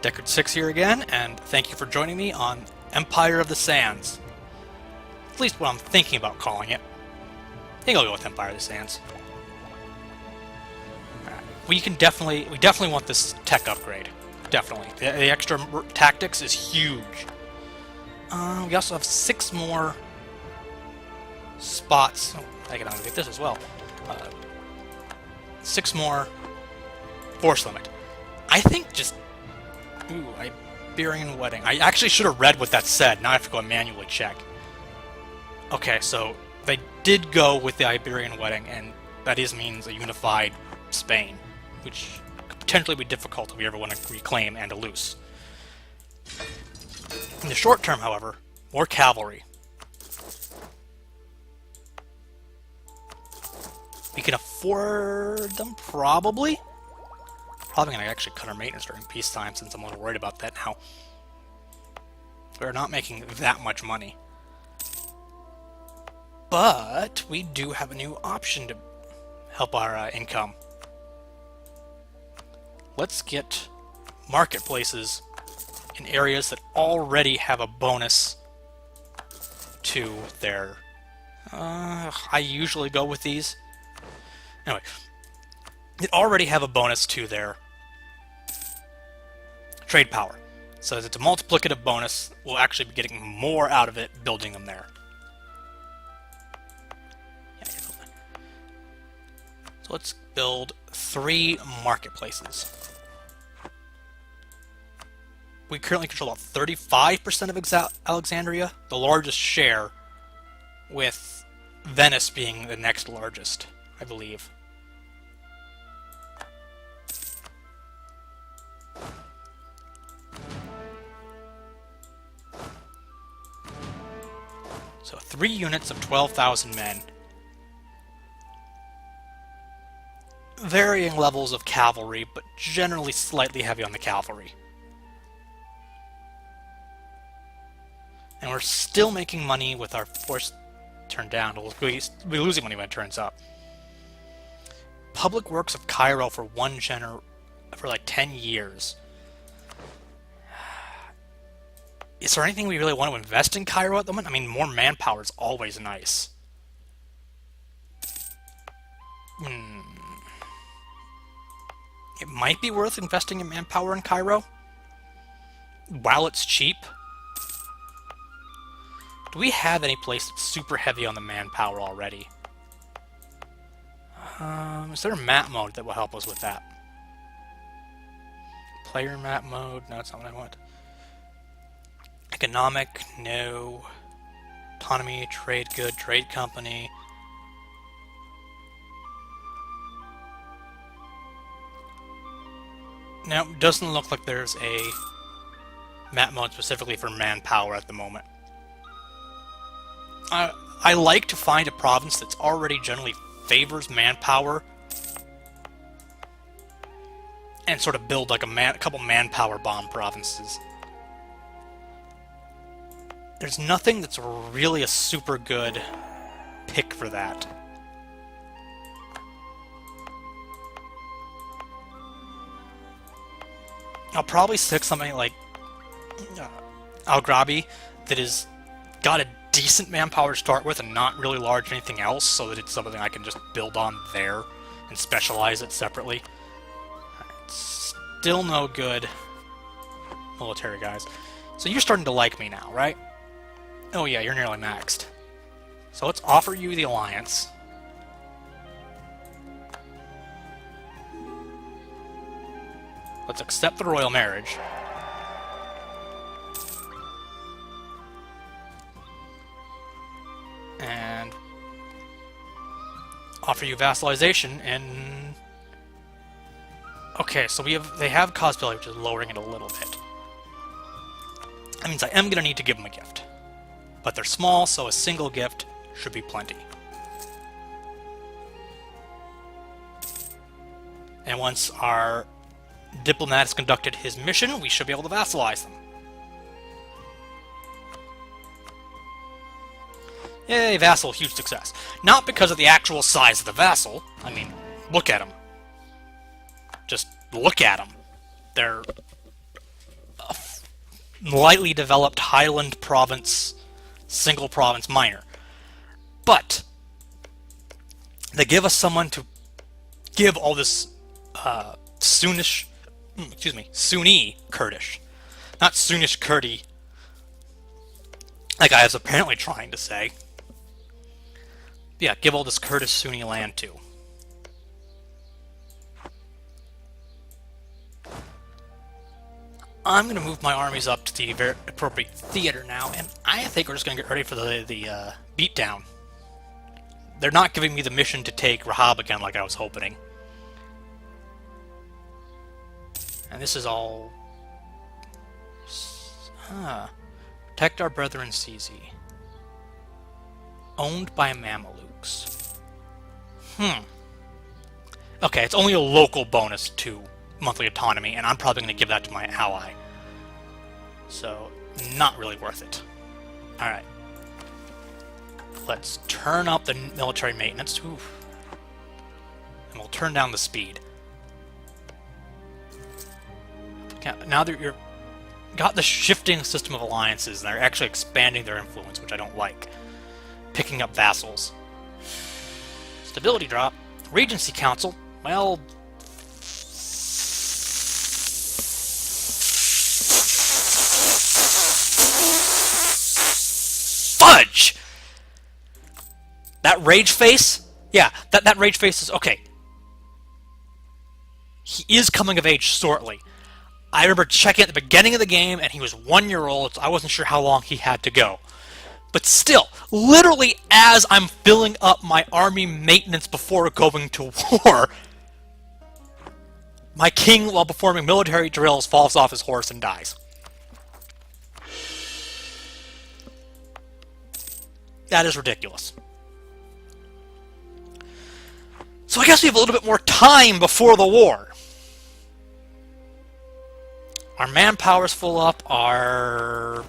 Deckard 6 here again, and thank you for joining me on Empire of the Sands. At least what I'm thinking about calling it. I think I'll go with Empire of the Sands. Alright. We definitely want this tech upgrade. Definitely. The extra tactics is huge. We also have 6 more spots. Oh, I can get this as well. 6 more force limit. I think just... Ooh, Iberian Wedding. I actually should have read what that said. Now I have to go and manually check. Okay, so they did go with the Iberian Wedding, and that means a unified Spain, which could potentially be difficult if we ever want to reclaim Andalus. In the short term, however, more cavalry. We can afford them, probably. Probably going to actually cut our maintenance during peacetime, since I'm a little worried about that now. We're not making that much money. But we do have a new option to help our income. Let's get marketplaces in areas that already have a bonus to their... I usually go with these. Anyway, they already have a bonus to their trade power. So it's a multiplicative bonus. We'll actually be getting more out of it building them there. So let's build 3 marketplaces. We currently control about 35% of Alexandria, the largest share, with Venice being the next largest, I believe. So 3 units of 12,000 men. Varying levels of cavalry, but generally slightly heavy on the cavalry. And we're still making money with our force turned down. We'll be losing money when it turns up. Public Works of Cairo for for like 10 years. Is there anything we really want to invest in Cairo at the moment? I mean, more manpower is always nice. It might be worth investing in manpower in Cairo while it's cheap. Do we have any place that's super heavy on the manpower already? Is there a map mode that will help us with that? Player map mode? No, that's not what I want. Economic? No. Autonomy, trade good, trade company. Now, it doesn't look like there's a map mode specifically for manpower at the moment. I like to find a province that's already generally favors manpower and sort of build like a couple manpower bomb provinces. There's nothing that's really a super good pick for that. I'll probably stick something like Al-Grabi that is got a decent manpower to start with and not really large anything else, so that it's something I can just build on there and specialize it separately. Still no good military guys. So you're starting to like me now, right? Oh yeah, you're nearly maxed. So let's offer you the alliance. Let's accept the royal marriage. And offer you vassalization and... Okay, so they have cosplay, which is lowering it a little bit. That means I am going to need to give them a gift. But they're small, so a single gift should be plenty. And once our diplomat has conducted his mission, we should be able to vassalize them. Yay, vassal, huge success. Not because of the actual size of the vassal. I mean, look at them. Just look at them. They're lightly developed Highland province, single province minor. But they give us someone to give all this Sunni Kurdish, not Sunnish Kurdi, like I was apparently trying to say. Yeah, give all this Kurdish Sunni land to. I'm going to move my armies up to the very appropriate theater now, and I think we're just going to get ready for the beatdown. They're not giving me the mission to take Rahab again like I was hoping. And this is all... Protect our brethren Sisi. Owned by Mamluks. Okay, it's only a local bonus to monthly autonomy, and I'm probably going to give that to my ally. So, not really worth it. Alright. Let's turn up the military maintenance. Oof. And we'll turn down the speed. Now that you're got the shifting system of alliances, and they're actually expanding their influence, which I don't like. Picking up vassals. Stability drop. Regency Council. Well... Fudge! That rage face? Yeah, that rage face is... Okay. He is coming of age shortly. I remember checking at the beginning of the game, and he was 1 year old, so I wasn't sure how long he had to go. But still, literally as I'm filling up my army maintenance before going to war, my king, while performing military drills, falls off his horse and dies. That is ridiculous. So I guess we have a little bit more time before the war. Our manpower's full up, our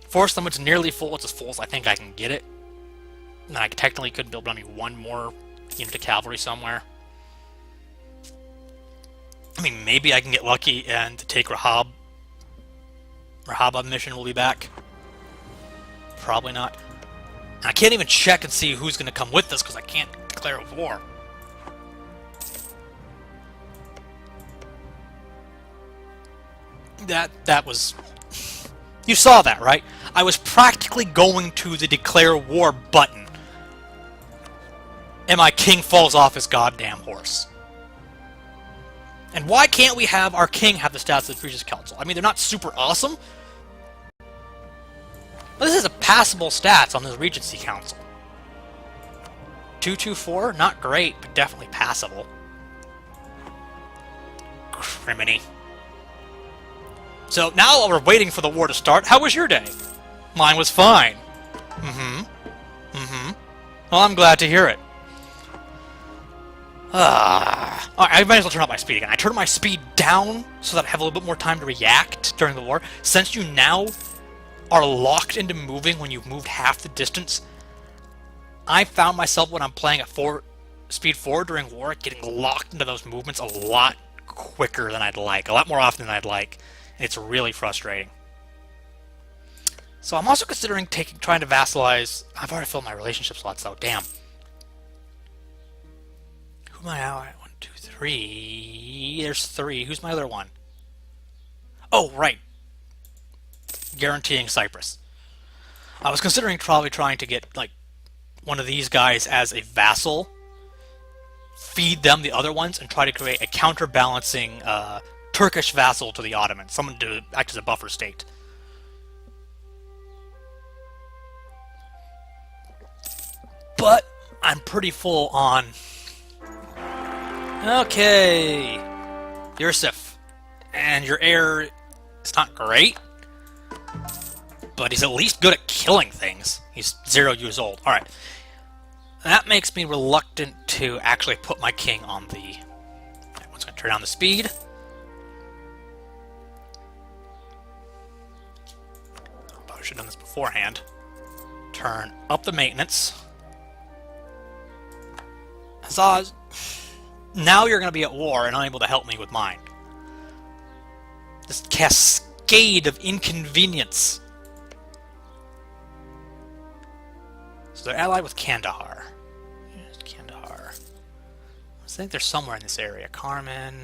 force limit's nearly full. It's as full as I think I can get it. And I technically could build me one more unit of cavalry somewhere. I mean, maybe I can get lucky and take Rahab. Rahab mission will be back. Probably not. And I can't even check and see who's going to come with us because I can't declare a war. That was... You saw that, right? I was practically going to the declare war button. And my king falls off his goddamn horse. And why can't we have our king have the stats of the Regis Council? I mean, they're not super awesome. But this is a passable stats on the Regency Council. 224, not great, but definitely passable. Criminy. So now while we're waiting for the war to start, how was your day? Mine was fine. Well, I'm glad to hear it. I might as well turn up my speed again. I turned my speed down so that I have a little bit more time to react during the war. Since you now are locked into moving when you've moved half the distance, I found myself when I'm playing at speed 4 during war, getting locked into those movements a lot quicker than I'd like. A lot more often than I'd like. It's really frustrating. So I'm also considering trying to vassalize... I've already filled my relationship slots though, damn. Who am I ally? 1, 2, 3... There's 3. Who's my other one? Oh, right. Guaranteeing Cyprus. I was considering probably trying to get, like, one of these guys as a vassal, feed them the other ones, and try to create a counterbalancing, Turkish vassal to the Ottomans, someone to act as a buffer state. But I'm pretty full on... Okay, Yusuf. And your heir is not great, but he's at least good at killing things. He's 0 years old. Alright. That makes me reluctant to actually put my king on the... Everyone's going to turn down the speed. Probably should have done this beforehand. Turn up the maintenance. Huzzah! Now you're going to be at war and unable to help me with mine. This cascade of inconvenience. So they're allied with Kandahar. Here's Kandahar. I think they're somewhere in this area. Carmen...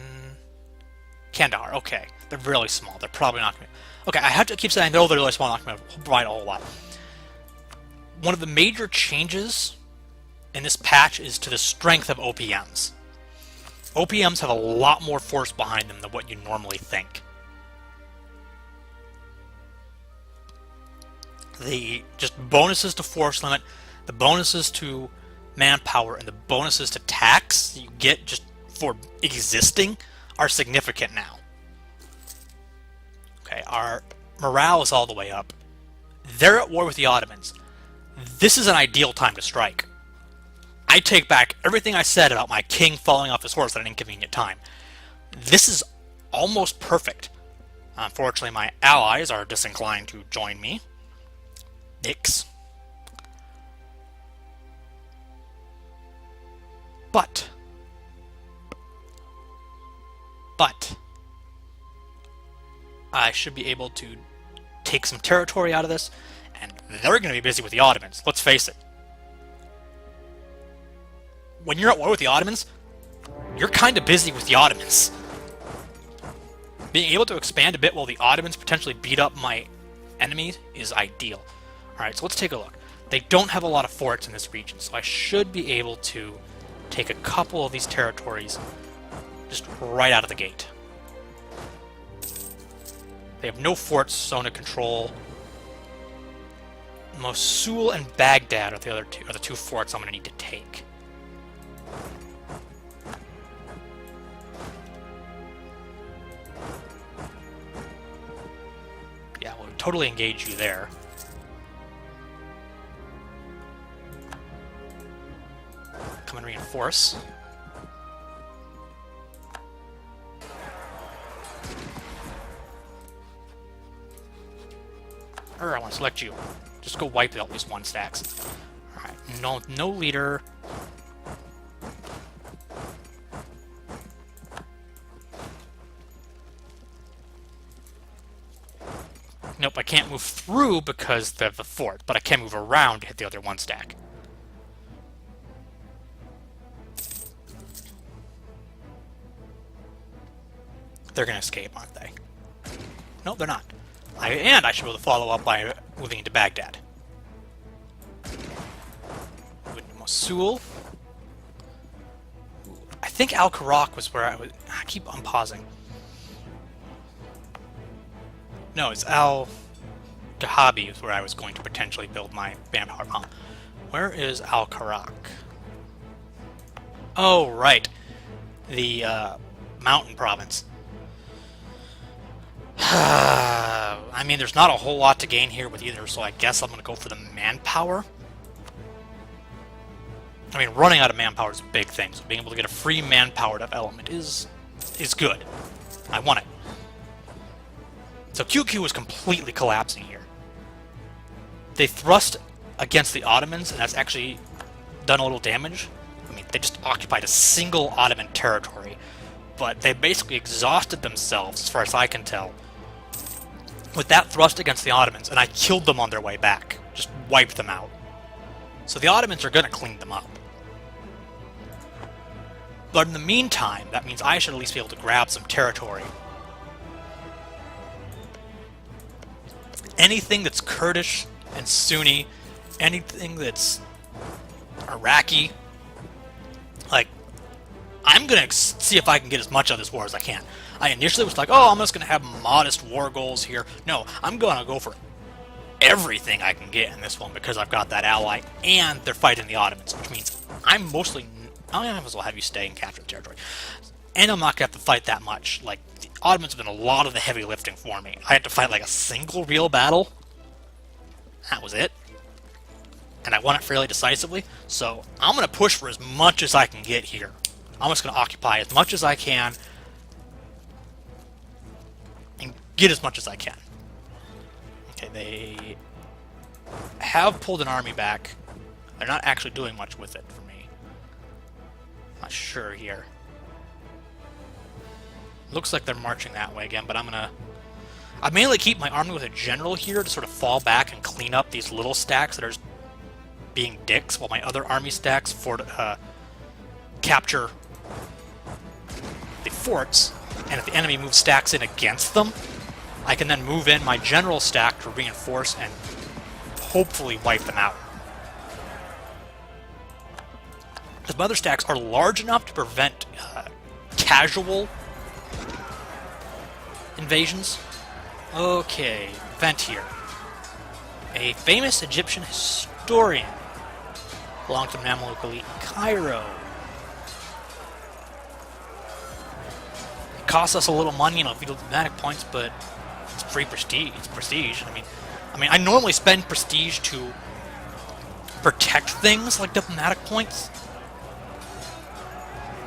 Kandahar, okay. They're really small. They're probably not going to... Okay, I have to keep saying they're really small, not going to provide a whole lot. One of the major changes in this patch is to the strength of OPMs. OPMs have a lot more force behind them than what you normally think. The just bonuses to force limit, the bonuses to manpower, and the bonuses to tax you get just for existing are significant now. Okay, our morale is all the way up. They're at war with the Ottomans. This is an ideal time to strike. I take back everything I said about my king falling off his horse at an inconvenient time. This is almost perfect. Unfortunately, my allies are disinclined to join me. Nix. But I should be able to take some territory out of this, and they're going to be busy with the Ottomans. Let's face it. When you're at war with the Ottomans, you're kind of busy with the Ottomans. Being able to expand a bit while the Ottomans potentially beat up my enemies is ideal. Alright, so let's take a look. They don't have a lot of forts in this region, so I should be able to take a couple of these territories just right out of the gate. They have no forts zone to control. Mosul and Baghdad are the two forts I'm going to need to take. Yeah, we'll totally engage you there. Come and reinforce. I want to select you. Just go wipe out these one stacks. Alright, no leader. Nope, I can't move through because they have the fort, but I can move around to hit the other one stack. They're going to escape, aren't they? No, they're not. And I should be able to follow up by moving into Baghdad. Moving to Mosul. I think Al-Karak was where I keep unpausing. No, it's Al-Dahabi is where I was going to potentially build my manpower pump. Where is Al-Karak? Oh, right. The mountain province. I mean, there's not a whole lot to gain here with either, so I guess I'm going to go for the manpower. I mean, running out of manpower is a big thing, so being able to get a free manpower element is good. I want it. So QQ is completely collapsing here. They thrust against the Ottomans, and that's actually done a little damage. I mean, they just occupied a single Ottoman territory, but they basically exhausted themselves, as far as I can tell, with that thrust against the Ottomans, and I killed them on their way back. Just wiped them out. So the Ottomans are going to clean them up. But in the meantime, that means I should at least be able to grab some territory. Anything that's Kurdish and Sunni, anything that's Iraqi, like, I'm going to see if I can get as much of this war as I can. I initially was like, oh, I'm just going to have modest war goals here. No, I'm going to go for everything I can get in this one because I've got that ally, and they're fighting the Ottomans, which means I'm mostly... I might as well have you stay and capture the territory. And I'm not going to have to fight that much. Like, the Ottomans have been a lot of the heavy lifting for me. I had to fight like a single real battle. That was it. And I won it fairly decisively. So I'm going to push for as much as I can get here. I'm just going to occupy as much as I can and get as much as I can. Okay, they have pulled an army back. They're not actually doing much with it for me. Not sure here. Looks like they're marching that way again, but I'm gonna I mainly keep my army with a general here to sort of fall back and clean up these little stacks that are being dicks, while my other army stacks capture the forts, and if the enemy moves stacks in against them, I can then move in my general stack to reinforce and hopefully wipe them out. Because my other stacks are large enough to prevent casual invasions. Okay, event here. A famous Egyptian historian belonged to Mamluk elite Cairo. It costs us a little money, you know, feudal diplomatic points, but it's free prestige. It's prestige. I mean, I normally spend prestige to protect things like diplomatic points.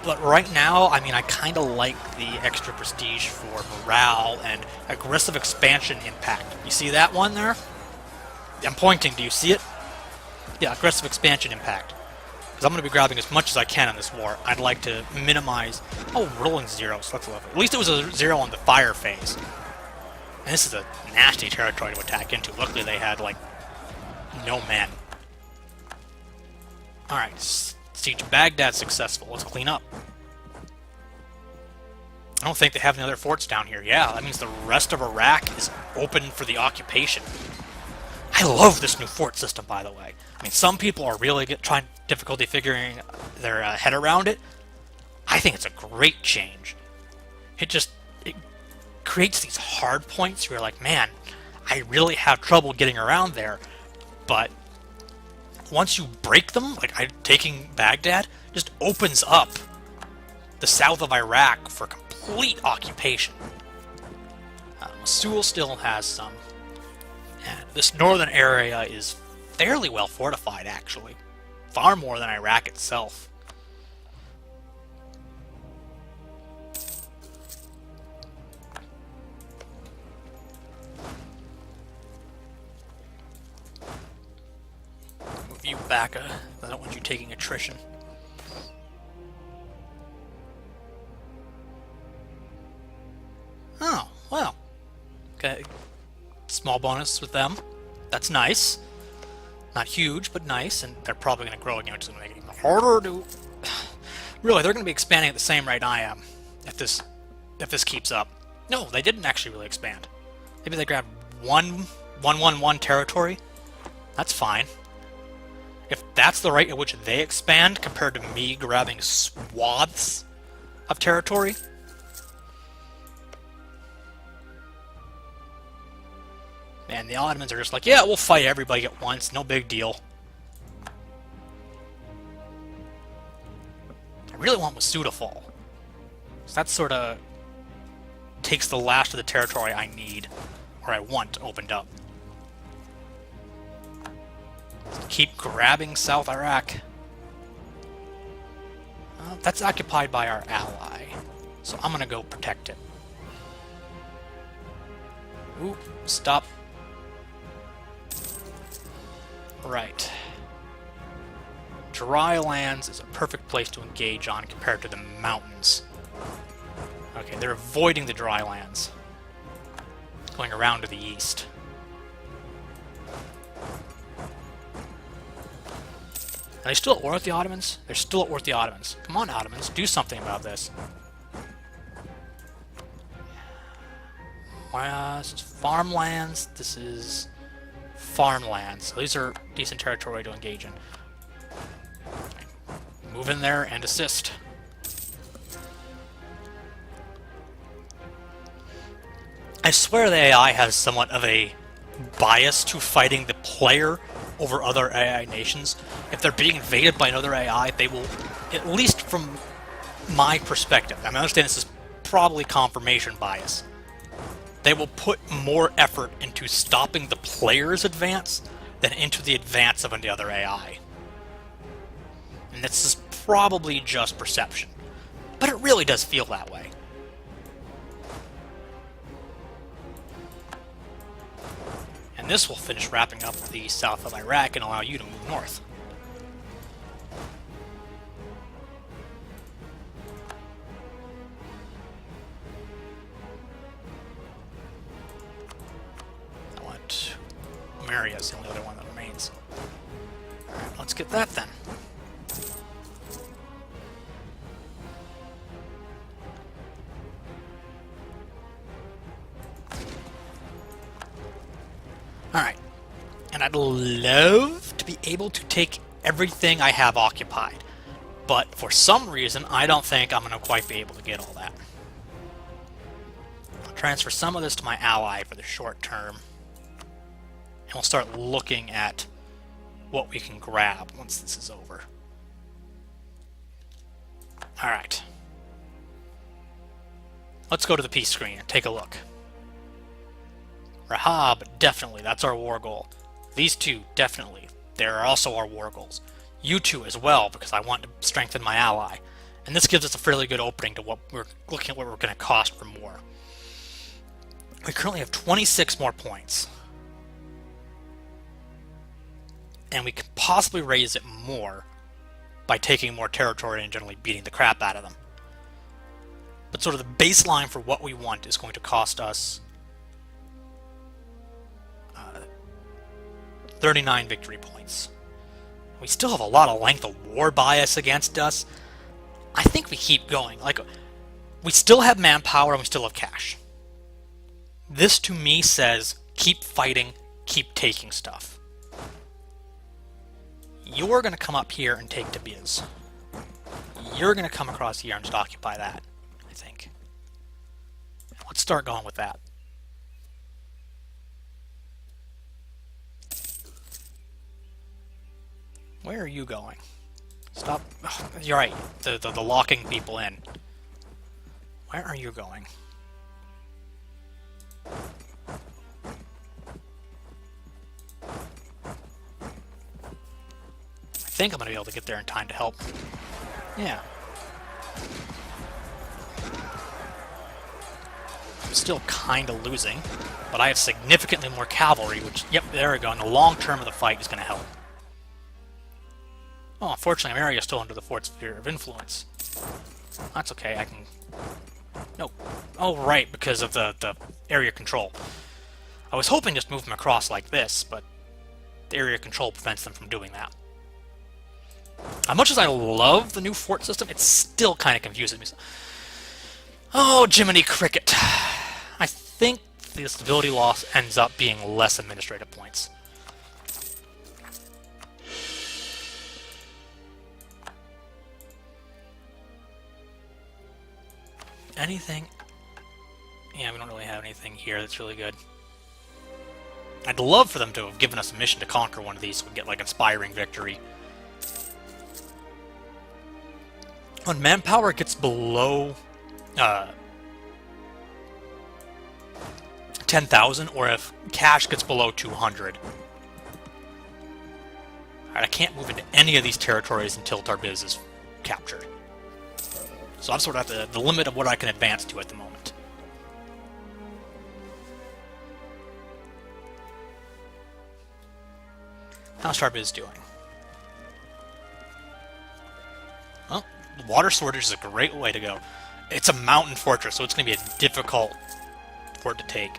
But right now, I mean, I kind of like the extra prestige for morale and aggressive expansion impact. You see that one there? I'm pointing. Do you see it? Yeah, aggressive expansion impact. Because I'm going to be grabbing as much as I can in this war. I'd like to minimize... Oh, rolling zeros. Let's love it. At least it was a 0 on the fire phase. And this is a nasty territory to attack into. Luckily, they had, like, no men. Alright, Siege Baghdad successful. Let's clean up. I don't think they have any other forts down here. Yeah, that means the rest of Iraq is open for the occupation. I love this new fort system, by the way. I mean, some people are really trying difficulty figuring their head around it. I think it's a great change. It creates these hard points where you're like, man, I really have trouble getting around there. But once you break them, like taking Baghdad, just opens up the south of Iraq for complete occupation. Mosul still has some. And this northern area is fairly well fortified, actually. Far more than Iraq itself. Move you back. I don't want you taking attrition. Oh, well. Okay. Small bonus with them. That's nice. Not huge, but nice, and they're probably going to grow again, which is going to make it even harder to... Really, they're going to be expanding at the same rate I am, if this keeps up. No, they didn't actually really expand. Maybe they grabbed one territory. That's fine. If that's the rate at which they expand, compared to me grabbing swaths of territory... And the Ottomans are just like, yeah, we'll fight everybody at once, no big deal. I really want Masuda to fall. So that sort of takes the last of the territory I need, or I want, opened up. Keep grabbing South Iraq. That's occupied by our ally, so I'm gonna go protect it. Ooh, stop. Right. Dry lands is a perfect place to engage on compared to the mountains. Okay, they're avoiding the dry lands. Going around to the east. Are they still at war with the Ottomans? They're still at war with the Ottomans. Come on, Ottomans, do something about this. This is farmlands. This is... farmland, so these are decent territory to engage in. Move in there and assist. I swear the AI has somewhat of a bias to fighting the player over other AI nations. If they're being invaded by another AI, they will, at least from my perspective, I understand this is probably confirmation bias, they will put more effort into stopping the player's advance than into the advance of another AI. And this is probably just perception, but it really does feel that way. And this will finish wrapping up the south of Iraq and allow you to move north. area is the only other one that remains. Alright, let's get that then. Alright. And I'd love to be able to take everything I have occupied. But for some reason, I don't think I'm going to quite be able to get all that. I'll transfer some of this to my ally for the short term. And we'll start looking at what we can grab once this is over. Alright. Let's go to the peace screen and take a look. Rahab, definitely, that's our war goal. These two, definitely. They're also our war goals. You two as well, because I want to strengthen my ally. And this gives us a fairly good opening to what we're looking at what we're going to cost for more. We currently have 26 more points. And we can possibly raise it more by taking more territory and generally beating the crap out of them. But sort of the baseline for what we want is going to cost us 39 victory points. We still have a lot of length of war bias against us. I think we keep going. Like, we still have manpower and we still have cash. This to me says keep fighting, keep taking stuff. You're going to come up here and take Tabriz. You're going to come across here and just occupy that, I think. Let's start going with that. Where are you going? Stop. Oh, you're right. The locking people in. Where are you going? I think I'm going to be able to get there in time to help. Yeah. I'm still kind of losing, but I have significantly more cavalry, which, yep, there we go. In the long term of the fight is going to help. Oh, unfortunately, I'm area still under the fort's sphere of influence. That's okay, I can... No. Oh, right, because of the area control. I was hoping just move them across like this, but the area control prevents them from doing that. As much as I love the new fort system, it's still kind of confusing me. Oh, Jiminy Cricket. I think the stability loss ends up being less administrative points. Anything? Yeah, we don't really have anything here that's really good. I'd love for them to have given us a mission to conquer one of these so we get, like, inspiring victory. When manpower gets below 10,000, or if cash gets below 200. Alright, I can't move into any of these territories until Tabriz is captured. So I'm sort of at the limit of what I can advance to at the moment. How's Tabriz doing? Well, water shortage is a great way to go. It's a mountain fortress, so it's going to be a difficult fort to take.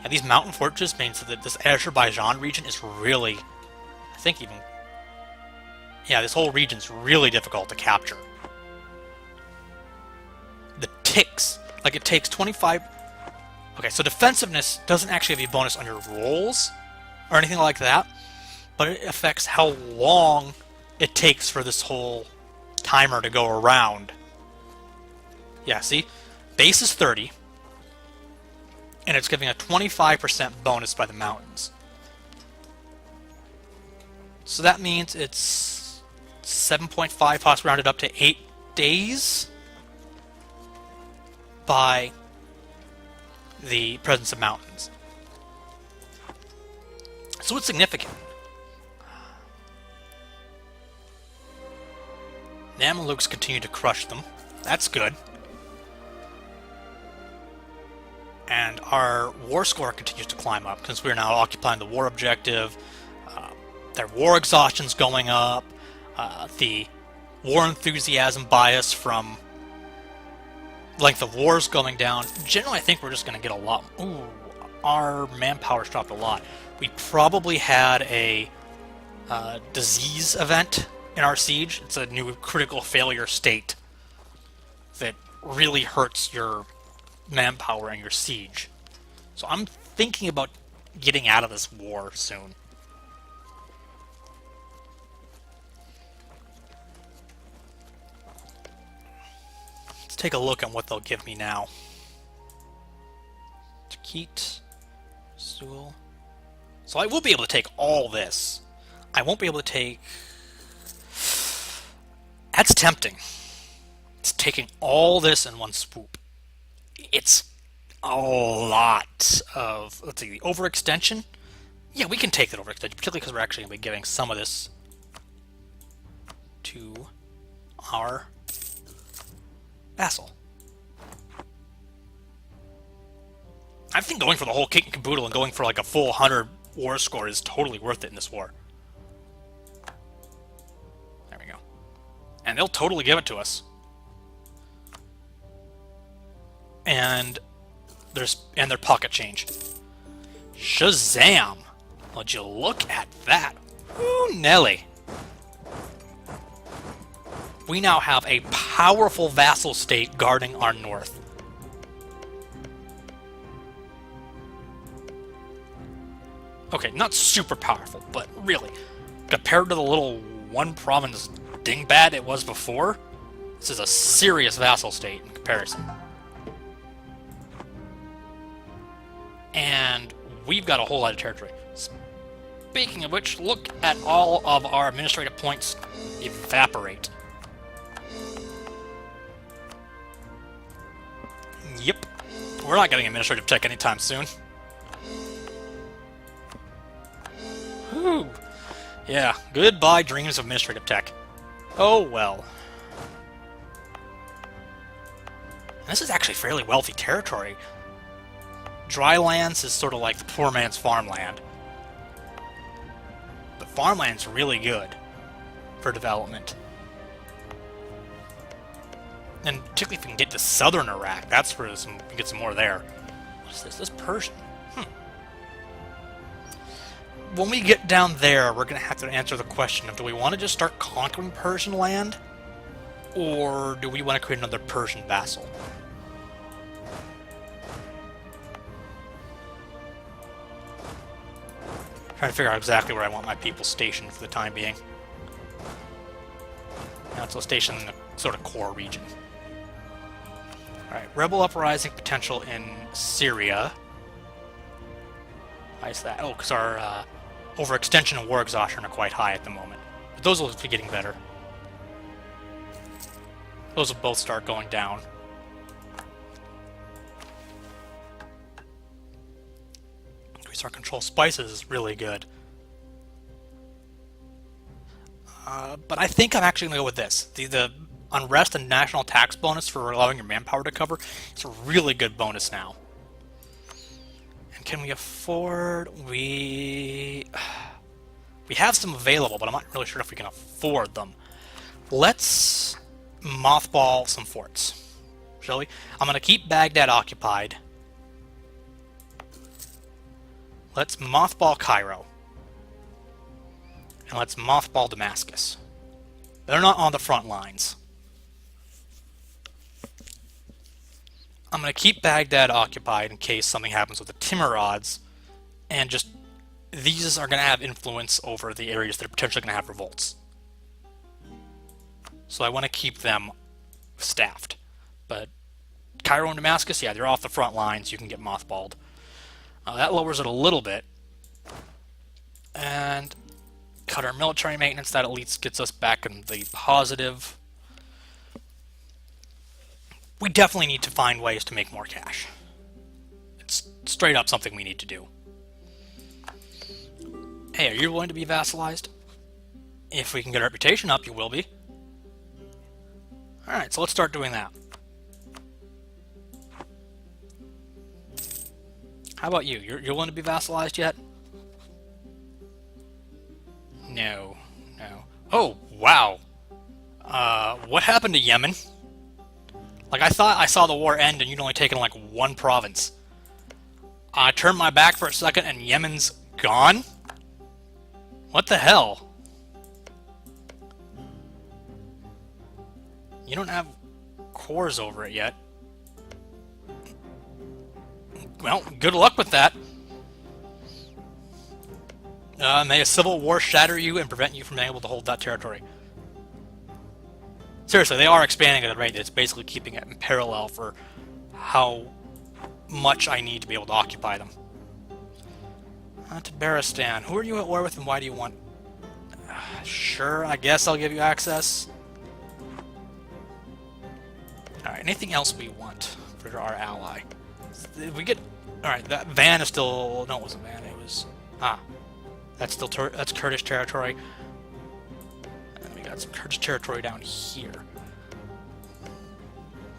And these mountain fortresses means that this Azerbaijan region is really, I think even, yeah, this whole region's really difficult to capture. The ticks, like it takes 25... Okay, so defensiveness doesn't actually have a bonus on your rolls or anything like that, but it affects how long it takes for this whole timer to go around. Yeah, see? Base is 30, and it's giving a 25% bonus by the mountains. So that means it's 7.5, possibly rounded up to 8 days by the presence of mountains. So it's significant. Mamluks continue to crush them. That's good. And our war score continues to climb up, because we're now occupying the war objective. Their war exhaustion's going up. The war enthusiasm bias from length of war is going down. Generally, I think we're just going to get a lot... Ooh, our manpower's dropped a lot. We probably had a disease event in our siege. It's a new critical failure state that really hurts your manpower and your siege. So I'm thinking about getting out of this war soon. Let's take a look at what they'll give me now. Takit, Sul. So I will be able to take all this. I won't be able to take... That's tempting. It's taking all this in one swoop. It's a lot of... Let's see, the overextension? Yeah, we can take that overextension, particularly because we're actually going to be giving some of this to our vassal. I think going for the whole kit and caboodle and going for like a full 100 war score is totally worth it in this war. There we go. And they'll totally give it to us. And their pocket change. Shazam! Would you look at that? Ooh, Nelly. We now have a powerful vassal state guarding our north. Okay, not super powerful, but really, compared to the little one province dingbat it was before, this is a serious vassal state in comparison. And we've got a whole lot of territory. Speaking of which, look at all of our administrative points evaporate. Yep. We're not getting administrative tech anytime soon. Whew. Yeah, goodbye dreams of administrative tech. Oh well. This is actually fairly wealthy territory. Drylands is sort of like the poor man's farmland. But farmland's really good for development. And particularly if we can get to southern Iraq, that's where we can get some more there. What is this? This is Persian. When we get down there, we're going to have to answer the question of, do we want to just start conquering Persian land? Or do we want to create another Persian vassal? Trying to figure out exactly where I want my people stationed for the time being. Now it's a station in the sort of core region. Alright, rebel uprising potential in Syria. Why is that? Oh, because our overextension and war exhaustion are quite high at the moment. But those will be getting better. Those will both start going down. Increase our control spices is really good. But I think I'm actually going to go with this. The unrest and national tax bonus for allowing your manpower to cover is a really good bonus now. And can we afford... We have some available, but I'm not really sure if we can afford them. Let's mothball some forts, shall we? I'm going to keep Baghdad occupied. Let's mothball Cairo. And let's mothball Damascus. They're not on the front lines. I'm going to keep Baghdad occupied in case something happens with the Timurids, and just these are going to have influence over the areas that are potentially going to have revolts. So I want to keep them staffed. But Cairo and Damascus, yeah, they're off the front lines. You can get mothballed. That lowers it a little bit. And cut our military maintenance. That at least gets us back in the positive. We definitely need to find ways to make more cash. It's straight up something we need to do. Hey, are you willing to be vassalized? If we can get a reputation up, you will be. Alright, so let's start doing that. How about you? You're willing to be vassalized yet? No. No. Oh, wow. What happened to Yemen? Like, I thought I saw the war end and you'd only taken, like, one province. I turned my back for a second and Yemen's gone? What the hell? You don't have cores over it yet. Well, good luck with that. May a civil war shatter you and prevent you from being able to hold that territory. Seriously, they are expanding at a rate that's basically keeping it in parallel for how much I need to be able to occupy them. Tabaristan. Who are you at war with and why do you want... Sure, I guess I'll give you access. Alright, anything else we want for our ally? Did we get... Alright, that Van is still... No, it wasn't Van, it was... That's still... That's Kurdish territory. And we got some Kurdish territory down here.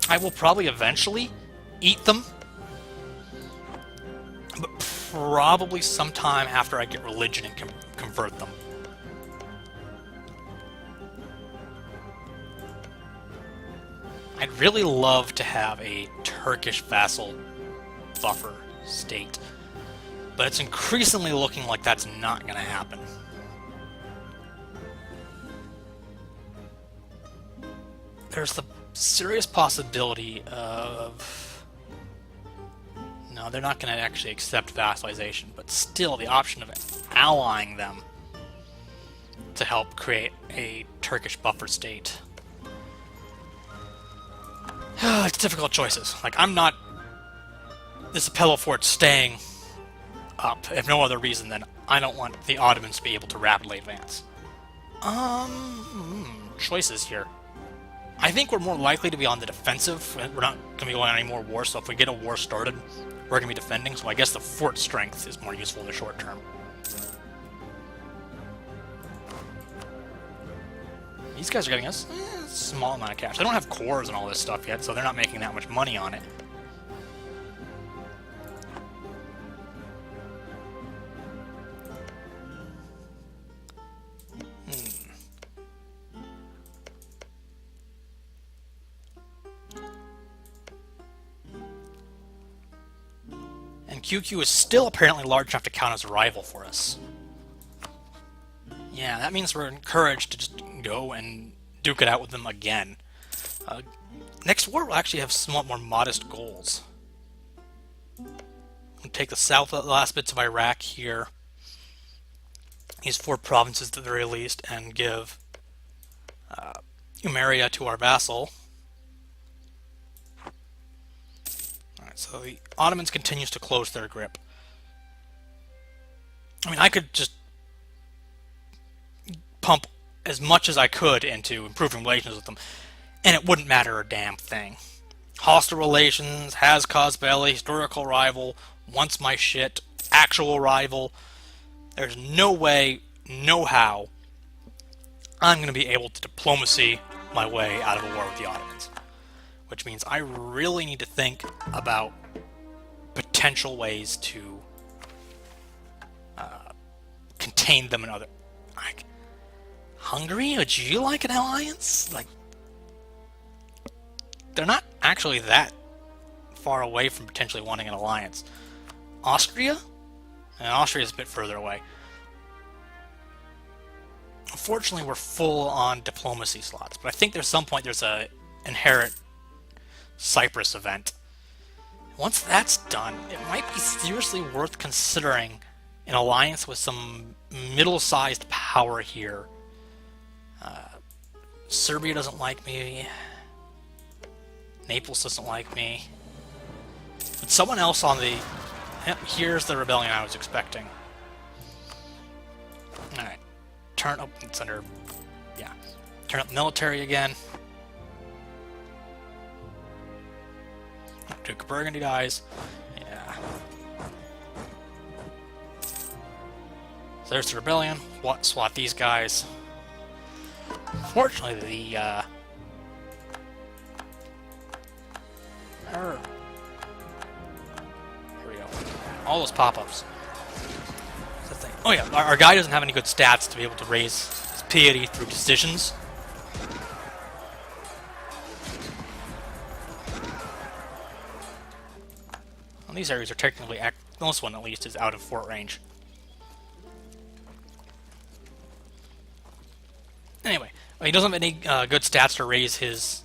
I will probably eventually eat them. But probably sometime after I get religion and convert them. I'd really love to have a Turkish vassal buffer state, but it's increasingly looking like that's not going to happen. There's the serious possibility of... No, they're not going to actually accept vassalization, but still the option of allying them to help create a Turkish buffer state. It's difficult choices. Like, I'm not... This Apello fort staying up, if no other reason than I don't want the Ottomans to be able to rapidly advance. Choices here. I think we're more likely to be on the defensive. We're not going to be going on any more wars, so if we get a war started, we're going to be defending, so I guess the fort strength is more useful in the short term. These guys are getting us a small amount of cash. They don't have cores and all this stuff yet, so they're not making that much money on it. And QQ is still apparently large enough to count as a rival for us. Yeah, that means we're encouraged to just go and duke it out with them again. Next war will actually have somewhat more modest goals. We'll take the south last bits of Iraq here. These 4 provinces at the very least, and give Umaria to our vassal. Alright, so the Ottomans continues to close their grip. I mean, I could just pump as much as I could into improving relations with them, and it wouldn't matter a damn thing. Hostile relations, has caused belly, historical rival, wants my shit, actual rival. There's no way, no how, I'm going to be able to diplomacy my way out of a war with the Ottomans. Which means I really need to think about potential ways to contain them in other... Like, Hungary? Would you like an alliance? Like, they're not actually that far away from potentially wanting an alliance. Austria? And Austria is a bit further away. Unfortunately, we're full on diplomacy slots, but I think there's some point there's a inherent Cyprus event. Once that's done, it might be seriously worth considering an alliance with some middle-sized power here. Serbia doesn't like me. Naples doesn't like me. But someone else on the... Yep, here's the rebellion I was expecting. Alright. Turn up... It's under... Yeah. Turn up military again. Duke of Burgundy dies. Yeah. So there's the rebellion. Swat these guys. Fortunately, the here we go. All those pop-ups. Oh yeah, our guy doesn't have any good stats to be able to raise his piety through decisions. Well, these areas are technically, this one at least is out of fort range. He doesn't have any good stats to raise his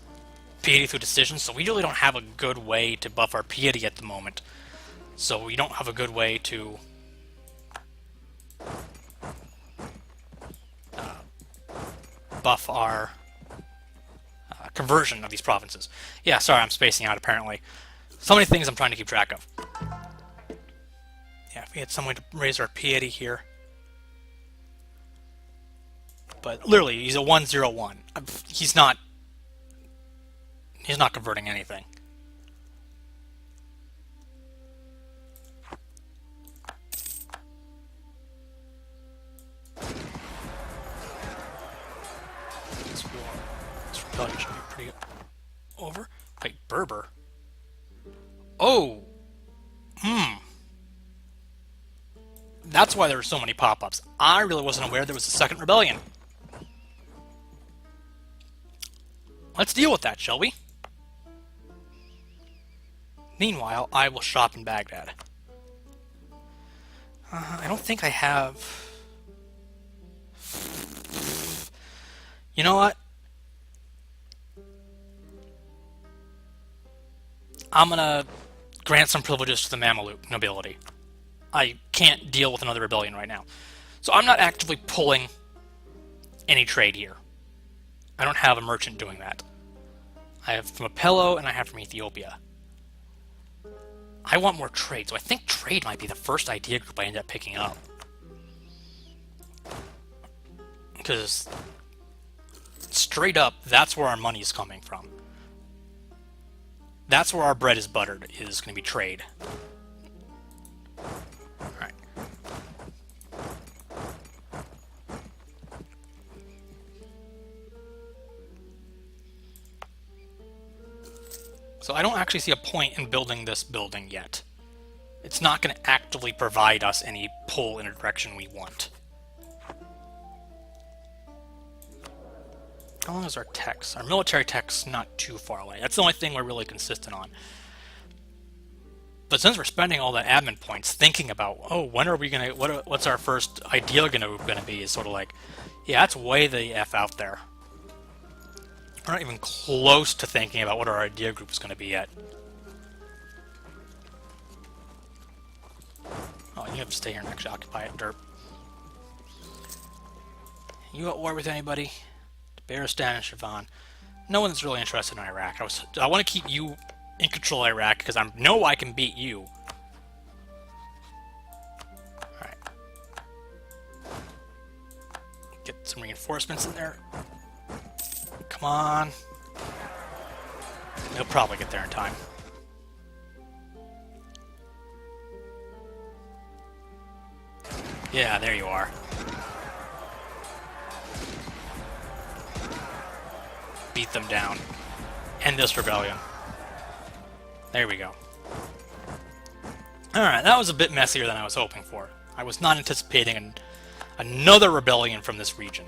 piety through decision, so we really don't have a good way to buff our piety at the moment. So we don't have a good way to buff our conversion of these provinces. Yeah, sorry, I'm spacing out apparently. So many things I'm trying to keep track of. Yeah, if we had some way to raise our piety here. But literally, he's a 101. He's not converting anything. This rebellion should be pretty over. Wait, Berber. Oh! That's why there were so many pop-ups. I really wasn't aware there was a second rebellion. Let's deal with that, shall we? Meanwhile, I will shop in Baghdad. I don't think I have... You know what? I'm gonna grant some privileges to the Mamluk nobility. I can't deal with another rebellion right now. So I'm not actively pulling any trade here. I don't have a merchant doing that. I have from Apello and I have from Ethiopia. I want more trade, so I think trade might be the first idea group I end up picking up. Because straight up, that's where our money is coming from. That's where our bread is buttered, is going to be trade. Alright. So I don't actually see a point in building this building yet. It's not going to actively provide us any pull in a direction we want. How long is our techs? Our military tech's not too far away. That's the only thing we're really consistent on. But since we're spending all the admin points thinking about, oh, when are we gonna, what's our first idea gonna be, is sort of like, yeah, that's way the F out there. We're not even close to thinking about what our idea group is gonna be yet. Oh, you have to stay here and actually occupy it, derp. You at war with anybody? Baristan and Sivan. No one's really interested in Iraq. I want to keep you in control of Iraq because I know I can beat you. Alright. Get some reinforcements in there. Come on. He'll probably get there in time. Yeah, there you are. Beat them down. End this rebellion. There we go. Alright, that was a bit messier than I was hoping for. I was not anticipating another rebellion from this region.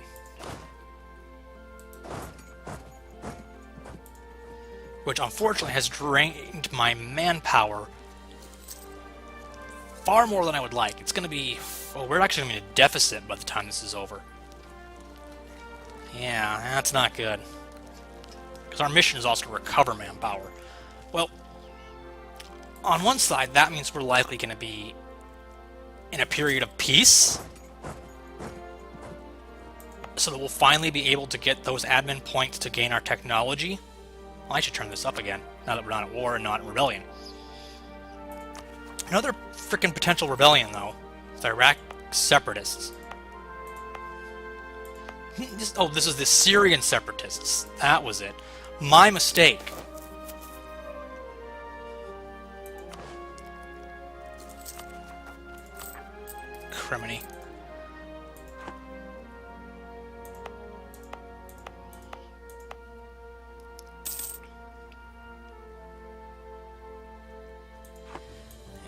Which unfortunately has drained my manpower far more than I would like. It's going to be... well, we're actually going to be in a deficit by the time this is over. Yeah, that's not good. Because our mission is also to recover manpower. Well, on one side, that means we're likely going to be in a period of peace. So that we'll finally be able to get those admin points to gain our technology. Well, I should turn this up again, now that we're not at war and not in rebellion. Another freaking potential rebellion, though, is Iraq separatists. Oh, this is the Syrian separatists. That was it. My mistake. Criminy.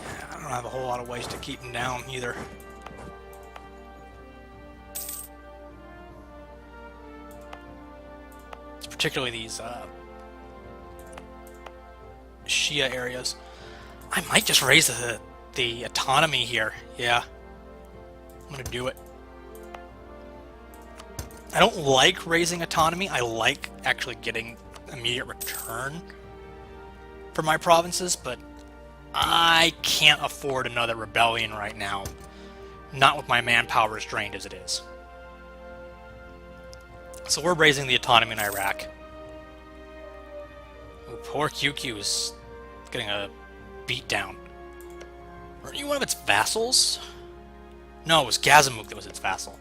Yeah, I don't have a whole lot of ways to keep them down either. Particularly these Shia areas. I might just raise the autonomy here. Yeah, I'm gonna do it. I don't like raising autonomy. I like actually getting immediate return for my provinces, but I can't afford another rebellion right now. Not with my manpower as drained as it is. So we're raising the autonomy in Iraq. Ooh, poor QQ is getting a beat down. Weren't you one of its vassals? No, it was Gazamuk that was its vassal.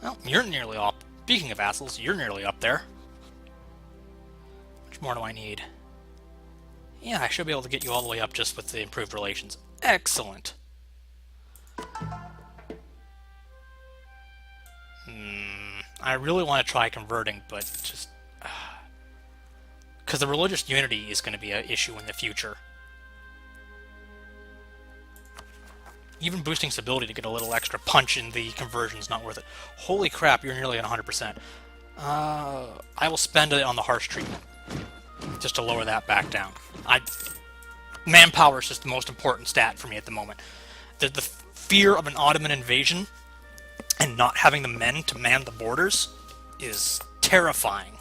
Well, you're nearly up. Speaking of vassals, you're nearly up there. How much more do I need? Yeah, I should be able to get you all the way up just with the improved relations. Excellent. I really want to try converting, but just... because the religious unity is going to be an issue in the future. Even boosting stability to get a little extra punch in the conversion is not worth it. Holy crap, you're nearly at 100%. I will spend it on the harsh treatment, just to lower that back down. Manpower is just the most important stat for me at the moment. The fear of an Ottoman invasion and not having the men to man the borders is terrifying.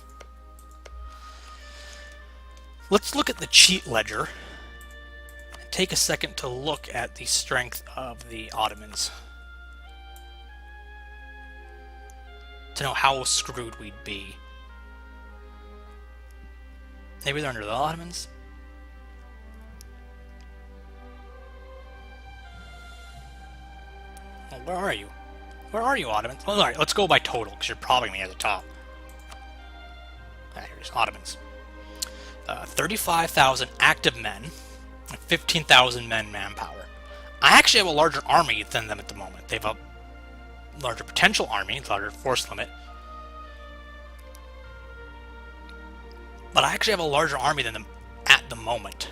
Let's look at the cheat ledger and take a second to look at the strength of the Ottomans to know how screwed we'd be. Maybe they're under the Ottomans? Well, where are you? Where are you, Ottomans? Well, alright, let's go by total, because you're probably going to be at the top. Here's Ottomans. 35,000 active men, and 15,000 men manpower. I actually have a larger army than them at the moment. They have a larger potential army, larger force limit. But I actually have a larger army than them at the moment.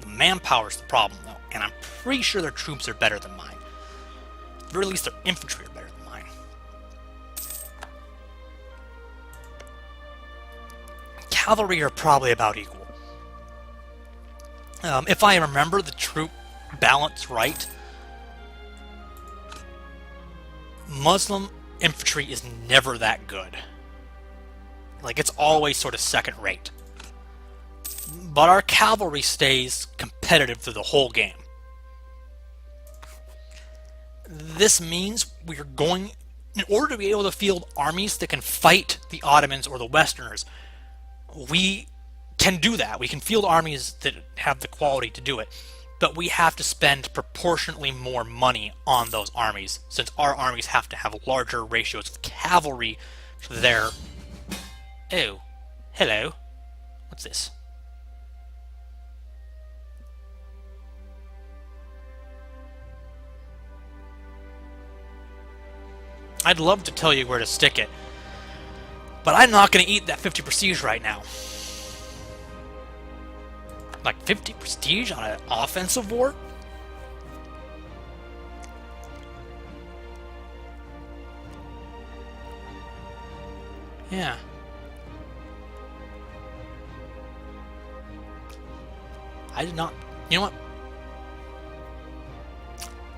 The manpower is the problem, though, and I'm pretty sure their troops are better than mine. At the very least, their infantry are better than mine. Cavalry are probably about equal. If I remember the troop balance right, Muslim infantry is never that good. Like, it's always sort of second rate. But our cavalry stays competitive through the whole game. This means we're going, in order to be able to field armies that can fight the Ottomans or the Westerners, we can do that. We can field armies that have the quality to do it. But we have to spend proportionately more money on those armies, since our armies have to have larger ratios of cavalry to their... Oh, hello. What's this? I'd love to tell you where to stick it, but I'm not going to eat that 50 prestige right now. Like 50 prestige on an offensive war? Yeah. I did not... You know what?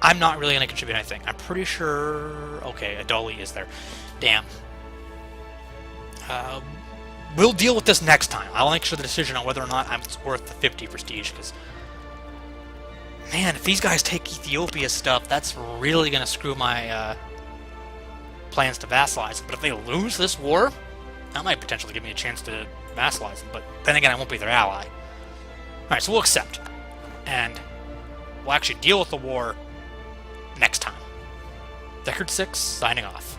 I'm not really going to contribute anything. I'm pretty sure... Okay, Adoli is there. Damn. We'll deal with this next time. I'll make sure the decision on whether or not it's worth the 50 prestige, because... Man, if these guys take Ethiopia stuff, that's really going to screw my plans to vassalize them. But if they lose this war, that might potentially give me a chance to vassalize them. But then again, I won't be their ally. Alright, so we'll accept. And we'll actually deal with the war next time. Deckard 6, signing off.